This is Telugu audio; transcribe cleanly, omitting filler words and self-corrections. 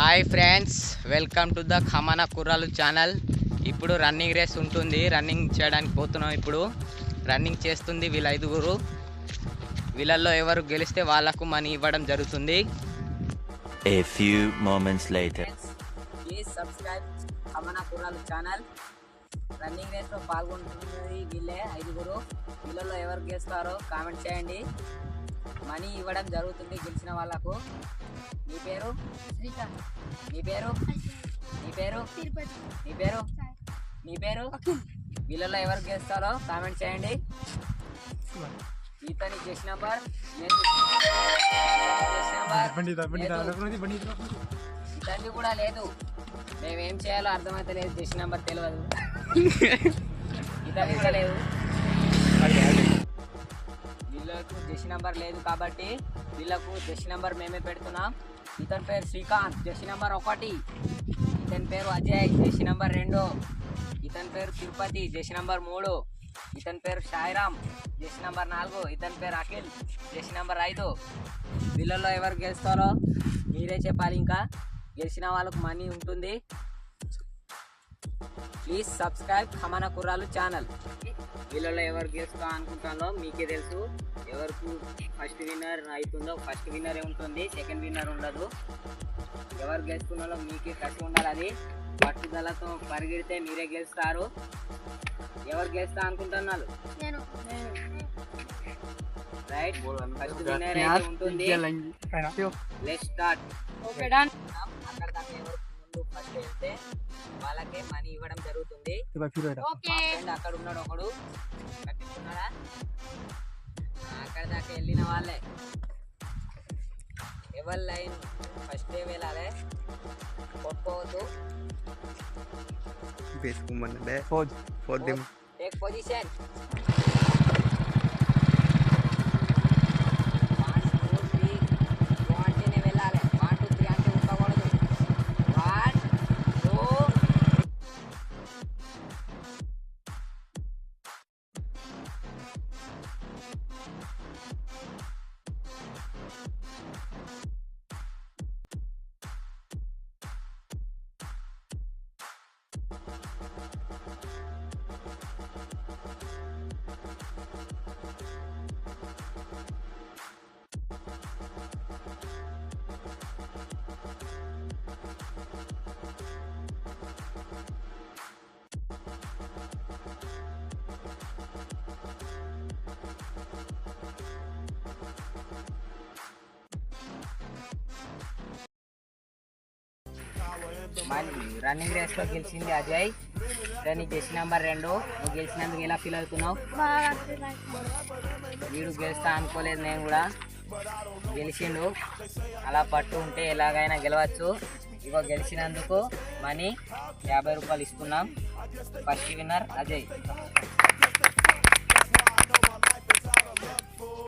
Hi friends, welcome to the ఖమానా కుర్రాలు ఛానల్. ఇప్పుడు రన్నింగ్ రేస్ ఉంటుంది. రన్నింగ్ చేయడానికి పోతున్నాం. ఇప్పుడు రన్నింగ్ చేస్తుంది వీళ్ళ 5గురు. వీళ్ళల్లో ఎవరు గెలిస్తే వాళ్ళకు మనీ ఇవ్వడం జరుగుతుంది. A few moments later. Please subscribe ఖమానా కుర్రాలు ఛానల్. రన్నింగ్ రేస్లో పాల్గొంటున్నది వీళ్ళే 5గురు. వీళ్ళల్లో ఎవరు గెలుస్తారో కామెంట్ చేయండి. మనీ ఇవ్వడం జరుగుతుంది గెలిచిన వాళ్ళకు. నీ పేరు శ్రీకాంత్. నీ పేరు నీ పేరు తిరుపతి. నీ పేరు నీ పేరు వీళ్ళల్లో ఎవరు గెలుస్తారో కామెంట్ చేయండి. ఇతని జస్ట్ నెంబర్ ఇతన్ని కూడా లేదు. మేమేం చేయాలో అర్థమైతే లేదు. జస్ట్ నెంబర్ తెలియదు. ఇతని కూడా లేదు. వీళ్ళకు జస్ట్ నెంబర్ లేదు కాబట్టి వీళ్ళకు జస్ట్ నెంబర్ మేమే పెడుతున్నాం. ఇతని పేరు శ్రీకాంత్, జస్ట్ నెంబర్ 1. ఇతని పేరు అజయ్, జస్ట్ నెంబర్ 2. ఇతని పేరు తిరుపతి, జస్ట్ నెంబర్ 3. ఇతని పేరు సాయిరామ్, జస్ట్ నెంబర్ 4. ఇతని పేరు అఖిల్, జస్ట్ నెంబర్ 5. వీళ్ళల్లో ఎవరు గెలుస్తారో మీరే చెప్పాలి. ఇంకా గెలిచిన వాళ్ళకు మనీ ఉంటుంది. ప్లీజ్ సబ్స్క్రైబ్ ఖమానా కుర్రాలు ఛానల్. వీళ్ళలో ఎవరు గెలుస్తా అనుకుంటానో మీకే తెలుసు. ఎవరికి ఫస్ట్ విన్నర్ అవుతుందో ఫస్ట్ విన్నరే ఉంటుంది, సెకండ్ విన్నర్ ఉండదు. ఎవరు గెలుస్తున్నారో మీకే కసి ఉండాలి. అది పట్టుదలతో పరిగెడితే మీరే గెలుస్తారు. ఎవరు గెలుస్తా అనుకుంటున్నారు? రైట్, ఫస్ట్ విన్నర్ అయితే ఉంటుంది. Let's start. అక్కడ దాకా ఎవరు ముందు ఫస్ట్ వెళ్తే వాళ్ళకే మనీ ఇవ్వడం జరుగుతుంది. అక్కడ ఉన్నాడు ఒకడు, కట్టిస్తున్నాడా? అక్కడ దాకా వెళ్ళిన వాళ్ళే. ఎవరి లైన్ ఫస్ట్ వెళ్ళాలి, కొట్టుకోవద్దు. Take position. 1 2 3 అంటేనే వెళ్ళాలి. 1 2 3 అంటే ఉండకూడదు. 1 2. రన్నింగ్ రేస్ లో గెలిచింది అజయ్. దాన్ని జస్ట్ నెంబర్ 2. నువ్వు గెలిచినందుకు ఎలా ఫీల్ అవుతున్నావు? వీడు గెలుస్తా అనుకోలేదు, నేను కూడా. గెలిచిండు. అలా పట్టు ఉంటే ఎలాగైనా గెలవచ్చు. ఇగో గెలిచినందుకు మనీ 50 రూపాయలు ఇస్తున్నాం. First winner Ajay.